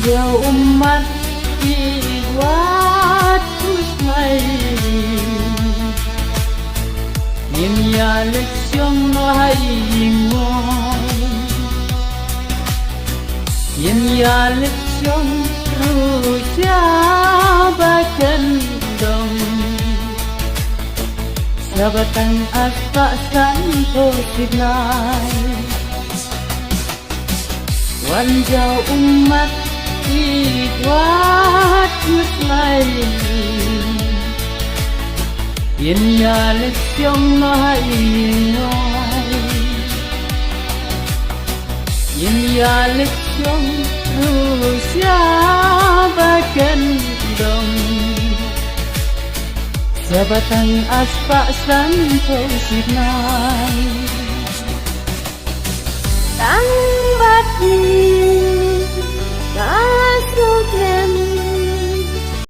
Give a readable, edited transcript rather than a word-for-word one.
يا أمتي واتوسمين Nhìn nhà lịch xuống nó hay ngồi Nhìn nhà lịch xuống ru cha ba chân đồng Sabatan aspa santo signal Wanjau umat idwat muslimin Yên nhà lịch xuống nó hay ngồi Yên nhà lịch xuống ru cha ba chân đồng Sabatan aspa santo signal Tang bat